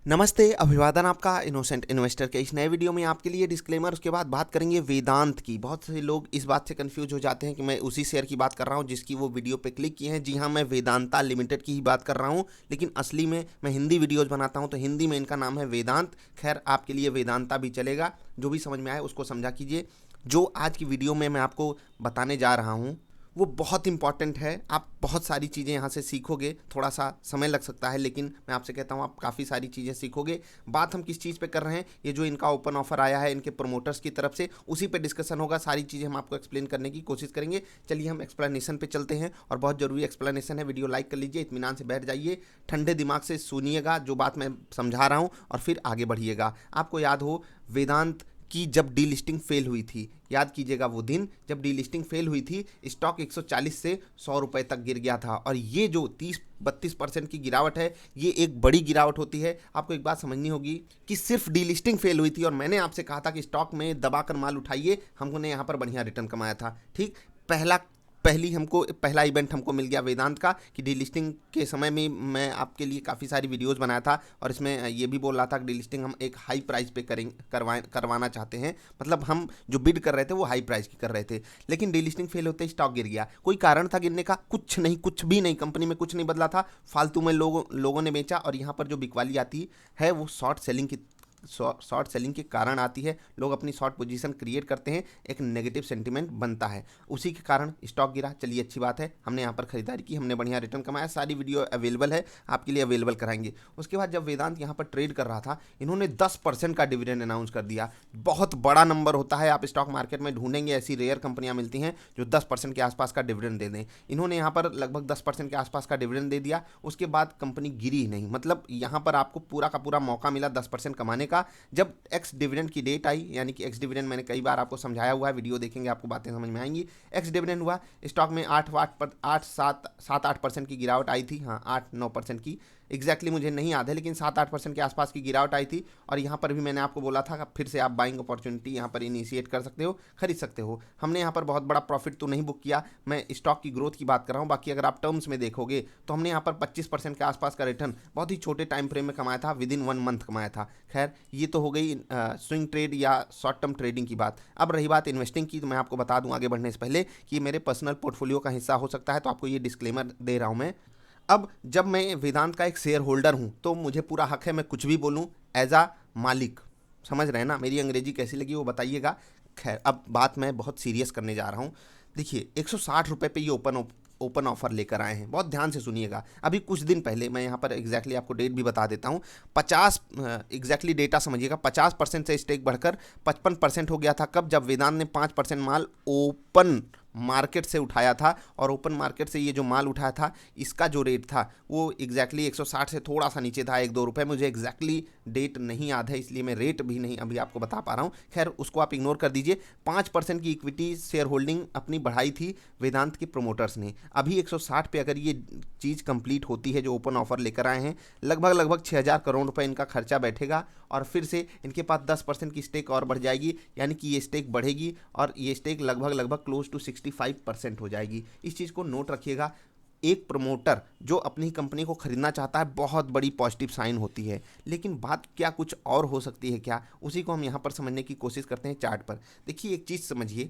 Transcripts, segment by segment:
नमस्ते, अभिवादन आपका इनोसेंट इन्वेस्टर के इस नए वीडियो में आपके लिए डिस्क्लेमर। उसके बाद बात करेंगे वेदांत की। बहुत से लोग इस बात से कंफ्यूज हो जाते हैं कि मैं उसी शेयर की बात कर रहा हूं जिसकी वो वीडियो पे क्लिक किए हैं। जी हाँ, मैं वेदांता लिमिटेड की ही बात कर रहा हूं, लेकिन असली में मैं हिंदी वीडियोज बनाता हूं, तो हिंदी में इनका नाम है वेदांत। खैर, आपके लिए वेदांता भी चलेगा, जो भी समझ में आए उसको समझा कीजिए। जो आज की वीडियो में मैं आपको बताने जा रहा हूँ वो बहुत इंपॉर्टेंट है। आप बहुत सारी चीज़ें यहाँ से सीखोगे, थोड़ा सा समय लग सकता है, लेकिन मैं आपसे कहता हूँ आप काफ़ी सारी चीज़ें सीखोगे। बात हम किस चीज़ पे कर रहे हैं, ये जो इनका ओपन ऑफर आया है इनके प्रोमोटर्स की तरफ से, उसी पे डिस्कशन होगा। सारी चीज़ें हम आपको एक्सप्लेन करने की कोशिश करेंगे। चलिए हम एक्सप्लेनेशन पे चलते हैं, और बहुत ज़रूरी एक्सप्लेनेशन है। वीडियो लाइक कर लीजिए, इत्मीनान से बैठ जाइए, ठंडे दिमाग से सुनिएगा जो बात मैं समझा रहा हूँ, और फिर आगे बढ़िएगा। आपको याद हो वेदांत की जब डी लिस्टिंग फेल हुई थी, याद कीजिएगा वो दिन जब डी लिस्टिंग फेल हुई थी, स्टॉक 140 से 100 रुपए तक गिर गया था। और ये जो 30-32% की गिरावट है, ये एक बड़ी गिरावट होती है। आपको एक बात समझनी होगी कि सिर्फ डी लिस्टिंग फेल हुई थी, और मैंने आपसे कहा था कि स्टॉक में दबाकर माल उठाइए, हमने यहाँ पर बढ़िया रिटर्न कमाया था। ठीक, पहला इवेंट हमको मिल गया वेदांत का कि डीलिस्टिंग के समय में मैं आपके लिए काफ़ी सारी वीडियोस बनाया था, और इसमें ये भी बोल रहा था कि डीलिस्टिंग हम एक हाई प्राइस पे करवाना चाहते हैं। मतलब हम जो बिड कर रहे थे वो हाई प्राइस की कर रहे थे, लेकिन डीलिस्टिंग फेल होते ही स्टॉक गिर गया। कोई कारण था गिरने का? कुछ नहीं, कुछ भी नहीं। कंपनी में कुछ नहीं बदला था, फालतू में लोगों ने बेचा। और यहाँ पर जो बिकवाली आती है वो शॉर्ट सेलिंग के कारण आती है। लोग अपनी शॉर्ट पोजीशन क्रिएट करते हैं, एक नेगेटिव सेंटीमेंट बनता है, उसी के कारण स्टॉक गिरा। चलिए, अच्छी बात है, हमने यहाँ पर खरीदारी की, हमने बढ़िया रिटर्न कमाया। सारी वीडियो अवेलेबल है, आपके लिए अवेलेबल कराएंगे। उसके बाद जब वेदांत यहाँ पर ट्रेड कर रहा था, इन्होंने 10% का डिविडेंड अनाउंस कर दिया। बहुत बड़ा नंबर होता है, आप स्टॉक मार्केट में ढूंढेंगे ऐसी रेयर कंपनियां मिलती हैं जो 10% के आसपास का डिविडेंड दे दें। इन्होंने यहाँ पर लगभग 10% के आसपास का डिविडेंड दे दिया। उसके बाद कंपनी गिरी ही नहीं। मतलब यहाँ पर आपको पूरा का पूरा मौका मिला 10% कमाने का। जब एक्स डिविडेंड की डेट आई, यानी कि एक्स डिविडेंड मैंने कई बार आपको समझाया हुआ है, वीडियो देखेंगे आपको बातें समझ में आएंगी। एक्स डिविडेंड हुआ, स्टॉक में 7-8% की गिरावट आई थी। हाँ, 8-9% की एग्जैक्टली मुझे नहीं याद है, लेकिन 7-8% के आसपास की गिरावट आई थी। और यहाँ पर भी मैंने आपको बोला था कि फिर से आप बाइंग अपॉर्चुनिटी यहाँ पर इनिशिएट कर सकते हो, खरीद सकते हो। हमने यहाँ पर बहुत बड़ा प्रॉफिट तो नहीं बुक किया, मैं स्टॉक की ग्रोथ की बात कर रहा हूँ। बाकी अगर आप टर्म्स में देखोगे तो हमने यहाँ पर 25% के आसपास का रिटर्न बहुत ही छोटे टाइम फ्रेम में कमाया था, विद इन 1 मंथ कमाया था। खैर, ये तो हो गई स्विंग ट्रेड या शॉर्ट टर्म ट्रेडिंग की बात। अब रही बात इन्वेस्टिंग की, तो मैं आपको बता दूं आगे बढ़ने से पहले कि ये मेरे पर्सनल पोर्टफोलियो का हिस्सा हो सकता है, तो आपको ये डिस्क्लेमर दे रहा हूं मैं। अब जब मैं वेदांत का एक शेयर होल्डर हूं, तो मुझे पूरा हक है मैं कुछ भी बोलूं एज आ मालिक। समझ रहे हैं ना? मेरी अंग्रेजी कैसी लगी वो बताइएगा। खैर, अब बात मैं बहुत सीरियस करने जा रहा हूँ। देखिए, 160 रुपये पे ये ओपन ऑफर लेकर आए हैं। बहुत ध्यान से सुनिएगा। अभी कुछ दिन पहले, मैं यहाँ पर एग्जैक्टली आपको डेट भी बता देता हूँ, 50 एग्जैक्टली डेटा समझिएगा, 50% से स्टेक बढ़कर 55% हो गया था। कब? जब वेदांत ने 5% माल ओपन मार्केट से उठाया था। और ओपन मार्केट से ये जो माल उठाया था, इसका जो रेट था वो एग्जैक्टली 160 से थोड़ा सा नीचे था, 1-2 रुपये। मुझे एग्जैक्टली डेट नहीं याद है, इसलिए मैं रेट भी नहीं अभी आपको बता पा रहा हूँ। खैर, उसको आप इग्नोर कर दीजिए। 5% की इक्विटी शेयर होल्डिंग अपनी बढ़ाई थी वेदांत के प्रोमोटर्स ने। अभी 160 पे अगर ये चीज़ कंप्लीट होती है जो ओपन ऑफर लेकर आए हैं, लगभग 6,000 करोड़ रुपए इनका खर्चा बैठेगा, और फिर से इनके पास 10% की स्टेक और बढ़ जाएगी, यानी कि ये स्टेक बढ़ेगी, और ये स्टेक लगभग क्लोज टू 65% हो जाएगी। इस चीज़ को नोट रखिएगा। एक प्रमोटर जो अपनी कंपनी को खरीदना चाहता है, बहुत बड़ी पॉजिटिव साइन होती है। लेकिन बात क्या कुछ और हो सकती है क्या, उसी को हम यहाँ पर समझने की कोशिश करते हैं चार्ट पर। देखिए, एक चीज़ समझिए,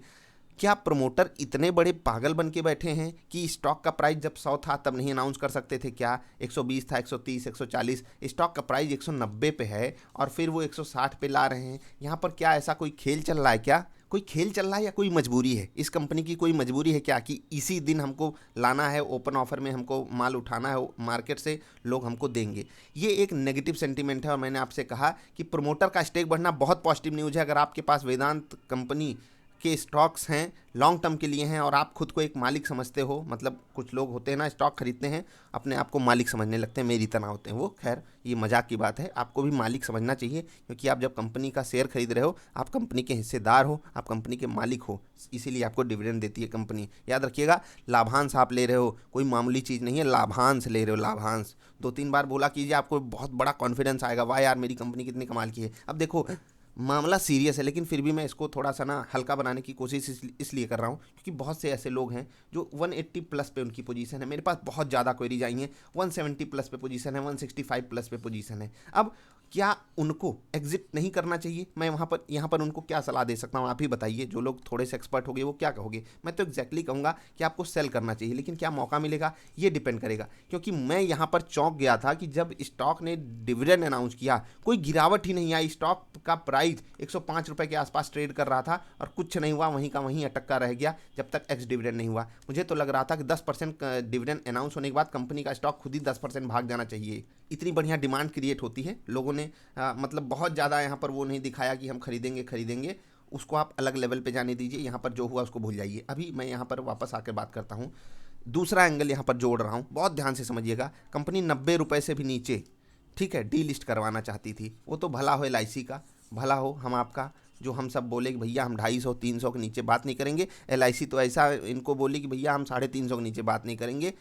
क्या प्रमोटर इतने बड़े पागल बन के बैठे हैं कि स्टॉक का प्राइस जब 100 था तब नहीं अनाउंस कर सकते थे क्या? 120 था, 130, 140, स्टॉक का प्राइस 190 पे है, और फिर वो 160 पे ला रहे हैं। यहाँ पर क्या ऐसा कोई खेल चल रहा है क्या? कोई खेल चल रहा है या कोई मजबूरी है? इस कंपनी की कोई मजबूरी है क्या कि इसी दिन हमको लाना है, ओपन ऑफर में हमको माल उठाना है मार्केट से, लोग हमको देंगे? ये एक नेगेटिव सेंटीमेंट है। और मैंने आपसे कहा कि प्रमोटर का स्टेक बढ़ना बहुत पॉजिटिव न्यूज़ है। अगर आपके पास वेदांत कंपनी के स्टॉक्स हैं, लॉन्ग टर्म के लिए हैं, और आप खुद को एक मालिक समझते हो, मतलब कुछ लोग होते हैं ना, स्टॉक खरीदते हैं, अपने आप को मालिक समझने लगते हैं, मेरी तरह होते हैं वो। खैर, ये मजाक की बात है, आपको भी मालिक समझना चाहिए, क्योंकि आप जब कंपनी का शेयर खरीद रहे हो, आप कंपनी के हिस्सेदार हो, आप कंपनी के मालिक हो, इसीलिए आपको डिविडेंड देती है कंपनी। याद रखिएगा, लाभांश आप ले रहे हो, कोई मामूली चीज़ नहीं है, लाभांश ले रहे हो, लाभांश। 2-3 बार बोला कीजिए, आपको बहुत बड़ा कॉन्फिडेंस आएगा, वाह यार मेरी कंपनी कितनी कमाल की है। अब देखो, मामला सीरियस है, लेकिन फिर भी मैं इसको थोड़ा सा ना हल्का बनाने की कोशिश इसलिए कर रहा हूँ, क्योंकि बहुत से ऐसे लोग हैं जो 180 प्लस पे उनकी पोजीशन है। मेरे पास बहुत ज़्यादा क्वेरीज आई हैं, 170 प्लस पे पोजीशन है, 165 प्लस पे पोजीशन है। अब क्या उनको एग्जिट नहीं करना चाहिए? मैं यहाँ पर उनको क्या सलाह दे सकता हूँ, आप ही बताइए। जो लोग थोड़े से एक्सपर्ट हो गए वो क्या कहोगे? मैं तो एग्जैक्टली कहूँगा कि आपको सेल करना चाहिए, लेकिन क्या मौका मिलेगा ये डिपेंड करेगा। क्योंकि मैं यहाँ पर चौंक गया था कि जब स्टॉक ने डिविडेंड अनाउंस किया, कोई गिरावट ही नहीं आई। स्टॉक का प्राइस 105 रुपये के आसपास ट्रेड कर रहा था और कुछ नहीं हुआ, वहीं का वहीं अटका रह गया जब तक एक्स डिविडेंड नहीं हुआ। मुझे तो लग रहा था कि 10% डिविडेंड अनाउंस होने के बाद कंपनी का स्टॉक खुद ही 10% भाग जाना चाहिए। इतनी बढ़िया डिमांड क्रिएट होती है, लोगों ने मतलब बहुत ज़्यादा यहाँ पर वो नहीं दिखाया कि हम खरीदेंगे। उसको आप अलग लेवल पे जाने दीजिए, यहाँ पर जो हुआ उसको भूल जाइए। अभी मैं यहाँ पर वापस आकर बात करता हूँ, दूसरा एंगल यहाँ पर जोड़ रहा हूँ, बहुत ध्यान से समझिएगा। कंपनी 90 रुपये से भी नीचे, ठीक है, डी लिस्ट करवाना चाहती थी। वो तो भला हो LIC का, भला हो हम आपका, जो हम सब बोले कि भैया हम 250-300 के नीचे बात नहीं करेंगे। LIC तो ऐसा इनको बोली कि भैया हम 350 के नीचे बात नहीं करेंगे,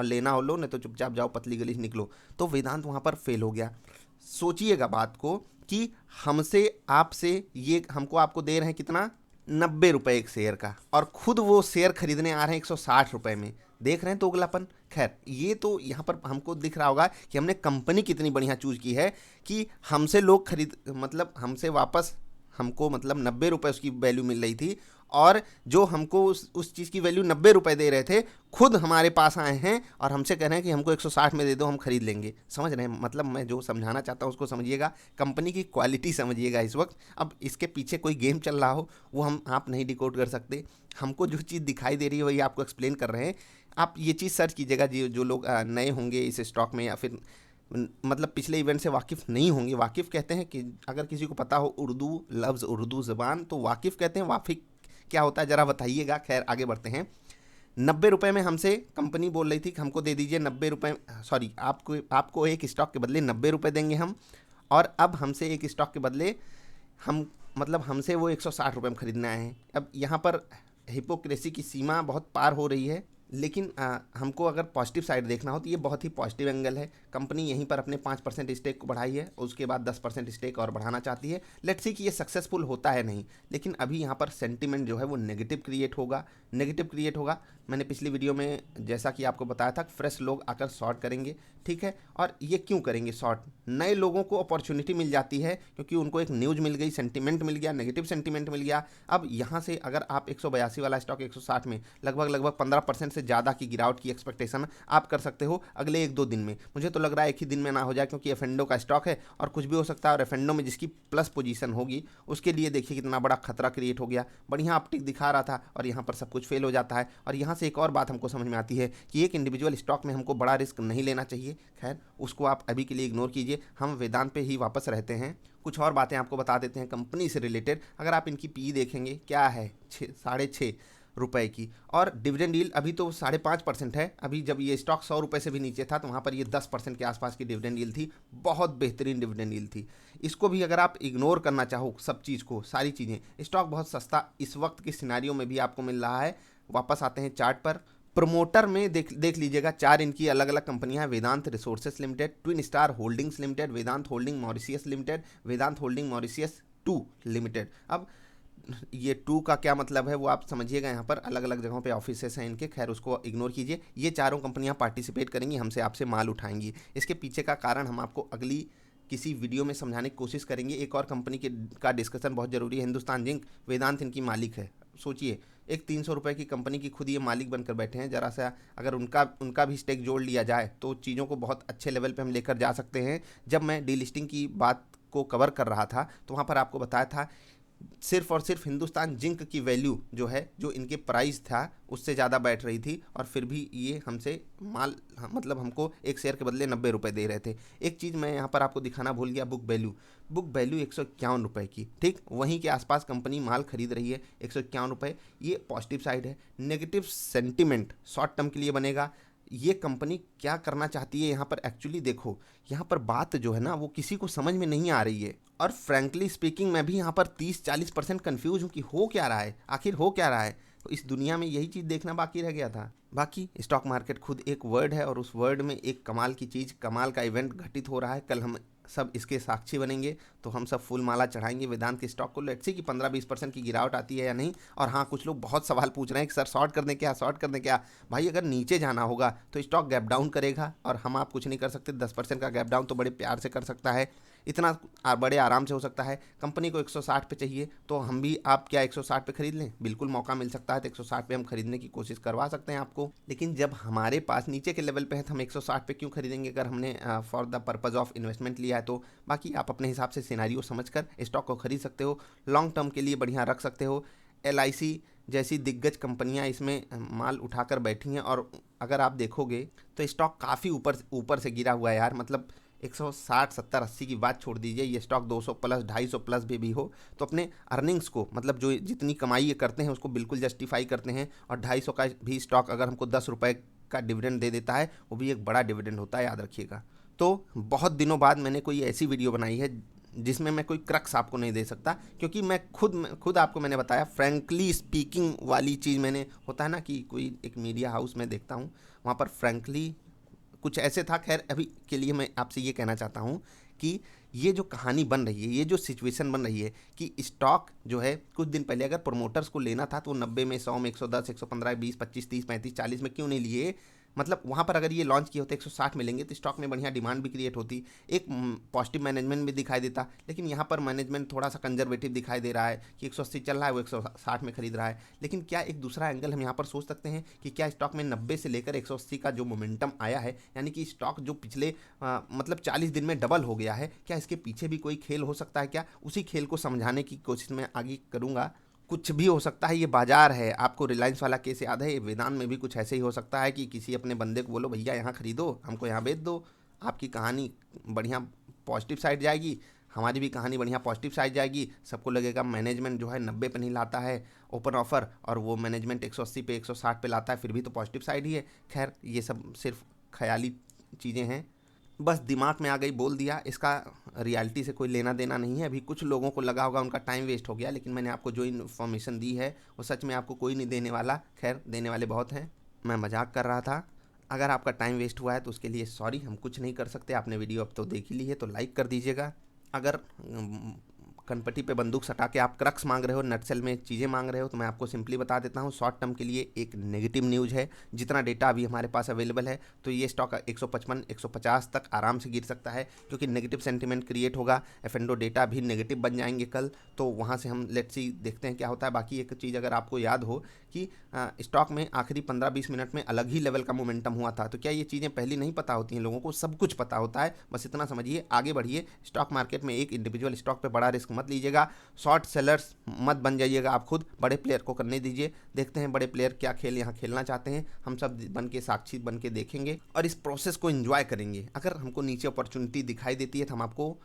लेना हो लो, नहीं तो चुपचाप जाओ पतली गली से निकलो। तो वेदांत वहाँ पर फेल हो गया। सोचिएगा बात को कि हमसे आपसे ये हमको आपको दे रहे हैं कितना, 90 रुपये एक शेयर का, और खुद वो शेयर खरीदने आ रहे हैं 160 रुपये में। देख रहे हैं तो उगलापन। खैर, ये तो यहाँ पर हमको दिख रहा होगा कि हमने कंपनी कितनी बढ़िया चूज की है कि हमसे लोग खरीद, मतलब हमसे वापस हमको मतलब 90 रुपये उसकी वैल्यू मिल रही थी, और जो हमको उस चीज़ की वैल्यू 90 रुपये दे रहे थे खुद हमारे पास आए हैं और हमसे कह रहे हैं कि हमको 160 में दे दो, हम खरीद लेंगे। समझ रहे हैं? मतलब मैं जो समझाना चाहता हूँ उसको समझिएगा, कंपनी की क्वालिटी समझिएगा इस वक्त। अब इसके पीछे कोई गेम चल रहा हो वो आप नहीं डिकोड कर सकते। हमको जो चीज़ दिखाई दे रही है वही आपको एक्सप्लेन कर रहे हैं। आप ये चीज़ सर्च कीजिएगा, जो लोग नए होंगे इस स्टॉक में या फिर मतलब पिछले इवेंट से वाकिफ़ नहीं होंगे। वाकिफ़ कहते हैं कि अगर किसी को पता हो उर्दू लफ्ज़, उर्दू ज़बान, तो वाकिफ़ कहते हैं। वाफिक क्या होता है ज़रा बताइएगा। खैर आगे बढ़ते हैं। 90 रुपये में हमसे कंपनी बोल रही थी कि हमको दे दीजिए 90 रुपये, सॉरी आपको एक स्टॉक के बदले 90 रुपये देंगे हम, और अब हमसे एक स्टॉक के बदले हम मतलब हमसे वो 160 रुपये में खरीदना है। अब यहाँ पर हिपोक्रेसी की सीमा बहुत पार हो रही है। लेकिन हमको अगर पॉजिटिव साइड देखना हो तो ये बहुत ही पॉजिटिव एंगल है। कंपनी यहीं पर अपने 5% स्टेक को बढ़ाई है, उसके बाद 10% स्टेक और बढ़ाना चाहती है। लेट्स सी कि ये सक्सेसफुल होता है नहीं, लेकिन अभी यहाँ पर सेंटिमेंट जो है वो नेगेटिव क्रिएट होगा। मैंने पिछली वीडियो में जैसा कि आपको बताया था, फ्रेश लोग आकर शॉर्ट करेंगे, ठीक है। और ये क्यों करेंगे शॉर्ट? नए लोगों को अपॉर्चुनिटी मिल जाती है क्योंकि उनको एक न्यूज़ मिल गई, सेंटिमेंट मिल गया, नेगेटिव सेंटिमेंट मिल गया। अब यहाँ से अगर आप 182 वाला स्टॉक 160 में लगभग 15% से ज़्यादा की गिरावट की एक्सपेक्टेशन आप कर सकते हो अगले 1-2 दिन में। मुझे तो लग रहा है एक ही दिन में ना हो जाए, क्योंकि एफेंडो का स्टॉक है और कुछ भी हो सकता है। और एफेंडो में जिसकी प्लस पोजीशन होगी उसके लिए देखिए कितना बड़ा खतरा क्रिएट हो गया। बढ़िया अपटिक दिखा रहा था और यहाँ पर सब कुछ फेल हो जाता है। और यहाँ से एक और बात हमको समझ में आती है कि एक इंडिविजुअल स्टॉक में हमको बड़ा रिस्क नहीं लेना चाहिए। खैर उसको आप अभी के लिए इग्नोर कीजिए, हम वेदांत पे ही वापस रहते हैं। कुछ और बातें आपको बता देते हैं कंपनी से रिलेटेड। अगर आप इनकी पी देखेंगे क्या है, 6.5 रुपए की, और डिविडेंड यील्ड अभी तो 5.5% है। अभी जब ये स्टॉक 100 रुपये से भी नीचे था तो वहाँ पर ये 10% के आसपास की डिविडेंड यील्ड थी। बहुत बेहतरीन डिविडेंड यील्ड थी। इसको भी अगर आप इग्नोर करना चाहो, सब चीज़ को, सारी चीज़ें, स्टॉक बहुत सस्ता इस वक्त की सिनेरियो में भी आपको मिल रहा है। वापस आते हैं चार्ट पर। प्रमोटर में देख लीजिएगा 4 इनकी अलग अलग कंपनियां हैं। Vedanta resources limited, twin star holdings limited, Vedanta holding Mauritius limited, Vedanta holding Mauritius 2 limited. अब ये 2 का क्या मतलब है वो आप समझिएगा। यहाँ पर अलग अलग जगहों पे ऑफिसेस हैं इनके, खैर उसको इग्नोर कीजिए। ये चारों कंपनियां पार्टिसिपेट करेंगी, हमसे आपसे माल उठाएंगी। इसके पीछे का कारण हम आपको अगली किसी वीडियो में समझाने की कोशिश करेंगे। एक और कंपनी का डिस्कशन बहुत ज़रूरी है, हिंदुस्तान जिंक। वेदांत इनकी मालिक है। सोचिए, एक 300 रुपये की कंपनी की खुद ये मालिक बनकर बैठे हैं। जरा सा अगर उनका भी स्टेक जोड़ लिया जाए तो चीज़ों को बहुत अच्छे लेवल पे हम लेकर जा सकते हैं। जब मैं डीलिस्टिंग की बात को कवर कर रहा था तो वहाँ पर आपको बताया था सिर्फ और सिर्फ हिंदुस्तान जिंक की वैल्यू जो है, जो इनके प्राइस था उससे ज़्यादा बैठ रही थी, और फिर भी ये हमसे माल मतलब हमको एक शेयर के बदले 90 रुपये दे रहे थे। एक चीज़ मैं यहाँ पर आपको दिखाना भूल गया, बुक वैल्यू 151 रुपये की, ठीक वहीं के आसपास कंपनी माल खरीद रही है 151 रुपये। ये पॉजिटिव साइड है। नेगेटिव सेंटिमेंट शॉर्ट टर्म के लिए बनेगा। ये कंपनी क्या करना चाहती है यहाँ पर एक्चुअली देखो, यहाँ पर बात जो है ना वो किसी को समझ में नहीं आ रही है। और फ्रैंकली स्पीकिंग मैं भी यहाँ पर 30-40% कन्फ्यूज हूँ कि हो क्या रहा है, आखिर हो क्या रहा है। तो इस दुनिया में यही चीज़ देखना बाकी रह गया था। बाकी स्टॉक मार्केट खुद एक वर्ड है, और उस वर्ड में एक कमाल की चीज़, कमाल का इवेंट घटित हो रहा है। कल हम सब इसके साक्षी बनेंगे, तो हम सब फूल माला चढ़ाएंगे वेदांत के स्टॉक को। लेट्स सी कि 15-20% की गिरावट आती है या नहीं। और हाँ, कुछ लोग बहुत सवाल पूछ रहे हैं कि सर शॉर्ट कर दें क्या। भाई अगर नीचे जाना होगा तो स्टॉक गैप डाउन करेगा, और हम आप कुछ नहीं कर सकते। 10% का गैप डाउन तो बड़े प्यार से कर सकता है। इतना बड़े आराम से हो सकता है। कंपनी को 160 पे चाहिए तो हम भी आप क्या 160 पे खरीद लें? बिल्कुल मौका मिल सकता है तो 160 पे हम खरीदने की कोशिश करवा सकते हैं आपको। लेकिन जब हमारे पास नीचे के लेवल पे है तो हम 160 पे क्यों खरीदेंगे अगर हमने for the purpose of investment लिया है तो। बाकी आप अपने हिसाब से सिनेरियो समझकर स्टॉक को खरीद सकते हो, लॉन्ग टर्म के लिए बढ़िया रख सकते हो। LIC जैसी दिग्गज कंपनियां इसमें माल उठाकर बैठी हैं और अगर आप देखोगे तो स्टॉक काफ़ी ऊपर से गिरा हुआ है यार। मतलब 160 70 80 की बात छोड़ दीजिए, ये स्टॉक 200 प्लस 250 प्लस भी हो तो अपने अर्निंग्स को, मतलब जो जितनी कमाई ये करते हैं उसको बिल्कुल जस्टिफाई करते हैं। और 250 का भी स्टॉक अगर हमको 10 रुपये का डिविडेंड दे देता है वो भी एक बड़ा डिविडेंड होता है, याद रखिएगा। तो बहुत दिनों बाद मैंने कोई ऐसी वीडियो बनाई है जिसमें मैं कोई क्रक्स आपको नहीं दे सकता, क्योंकि मैं खुद आपको मैंने बताया फ्रैंकली स्पीकिंग वाली चीज़। मैंने होता है ना कि कोई एक मीडिया हाउस में देखता हूँ, वहाँ पर फ्रैंकली कुछ ऐसे था। खैर अभी के लिए मैं आपसे ये कहना चाहता हूँ कि ये जो कहानी बन रही है, ये जो सिचुएशन बन रही है कि स्टॉक जो है कुछ दिन पहले अगर प्रोमोटर्स को लेना था तो 90 में, 100 में, 110, 115, 20, 25, 30, 35, 40 में क्यों नहीं लिए? मतलब वहाँ पर अगर ये लॉन्च किए होते 160 में लेंगे तो स्टॉक में बढ़िया डिमांड भी क्रिएट होती, एक पॉजिटिव मैनेजमेंट भी दिखाई देता। लेकिन यहाँ पर मैनेजमेंट थोड़ा सा कंजर्वेटिव दिखाई दे रहा है कि 180 चल रहा है, वो 160 में खरीद रहा है। लेकिन क्या एक दूसरा एंगल हम यहाँ पर सोच सकते हैं कि क्या स्टॉक में 90 से लेकर 180 का जो मोमेंटम आया है, यानी कि स्टॉक जो पिछले मतलब 40 दिन में डबल हो गया है, क्या इसके पीछे भी कोई खेल हो सकता है क्या? उसी खेल को समझाने की कोशिश मैं आगे करूँगा। कुछ भी हो सकता है, ये बाजार है। आपको रिलायंस वाला केस याद है? वेदांत में भी कुछ ऐसे ही हो सकता है कि किसी अपने बंदे को बोलो भैया यहाँ खरीदो, हमको यहाँ बेच दो, आपकी कहानी बढ़िया पॉजिटिव साइड जाएगी, हमारी भी कहानी बढ़िया पॉजिटिव साइड जाएगी। सबको लगेगा मैनेजमेंट जो है 90 पे नहीं लाता है ओपन ऑफर, और वो मैनेजमेंट 180 पे 160 पे लाता है, फिर भी तो पॉजिटिव साइड ही है। खैर ये सब सिर्फ ख्याली चीज़ें हैं, बस दिमाग में आ गई बोल दिया, इसका रियलिटी से कोई लेना देना नहीं है। अभी कुछ लोगों को लगा होगा उनका टाइम वेस्ट हो गया, लेकिन मैंने आपको जो इन्फॉर्मेशन दी है वो सच में आपको कोई नहीं देने वाला। खैर देने वाले बहुत हैं, मैं मजाक कर रहा था। अगर आपका टाइम वेस्ट हुआ है तो उसके लिए सॉरी, हम कुछ नहीं कर सकते। आपने वीडियो अब तो देख ही ली है तो लाइक कर दीजिएगा। अगर कनपट्टी पे बंदूक सटा के आप क्रक्स मांग रहे हो, नटसेल में चीज़ें मांग रहे हो, तो मैं आपको सिंपली बता देता हूँ, शॉर्ट टर्म के लिए एक नेगेटिव न्यूज़ है। जितना डेटा अभी हमारे पास अवेलेबल है तो ये स्टॉक 155 150 तक आराम से गिर सकता है, क्योंकि नेगेटिव सेंटीमेंट क्रिएट होगा। एफएनडो डेटा भी नेगेटिव बन जाएंगे कल, तो वहाँ से हम लेट्स सी देखते हैं क्या होता है। बाकी एक चीज़ अगर आपको याद हो कि स्टॉक में आखिरी 15-20 मिनट में अलग ही लेवल का मोमेंटम हुआ था, तो क्या ये चीज़ें पहले नहीं पता होती हैं लोगों को? सब कुछ पता होता है, बस इतना समझिए, आगे बढ़िए। स्टॉक मार्केट में एक इंडिविजुअल स्टॉक पे बड़ा रिस्क मत लीजिएगा, शॉर्ट सेलर्स मत बन जाइएगा आप खुद, बड़े प्लेयर को करने दीजिए। देखते हैं बड़े प्लेयर क्या खेल यहाँ खेलना चाहते हैं, हम सब बन के साक्षी बन के देखेंगे और इस प्रोसेस को एंजॉय करेंगे। अगर हमको नीचे अपॉर्चुनिटी दिखाई देती है तो हम आपको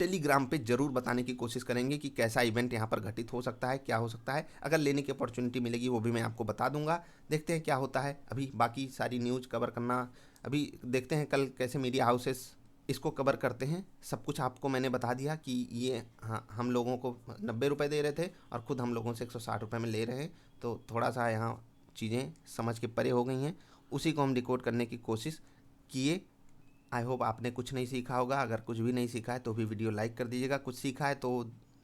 टेलीग्राम पे जरूर बताने की कोशिश करेंगे कि कैसा इवेंट यहाँ पर घटित हो सकता है, क्या हो सकता है। अगर लेने की अपॉर्चुनिटी मिलेगी वो भी मैं आपको बता दूंगा। देखते हैं क्या होता है। अभी बाकी सारी न्यूज़ कवर करना, अभी देखते हैं कल कैसे मीडिया हाउसेस इसको कवर करते हैं। सब कुछ आपको मैंने बता दिया कि ये हाँ, हम लोगों को 90 रुपये दे रहे थे और ख़ुद हम लोगों से 160 रुपये में ले रहे हैं, तो थोड़ा सा यहाँ चीज़ें समझ के परे हो गई हैं। उसी को हम डिकोड करने की कोशिश किए। आई होप आपने कुछ नहीं सीखा होगा। अगर कुछ भी नहीं सीखा है तो भी वीडियो लाइक कर दीजिएगा, कुछ सीखा है तो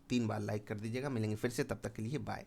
3 बार लाइक कर दीजिएगा। मिलेंगे फिर से, तब तक के लिए बाय।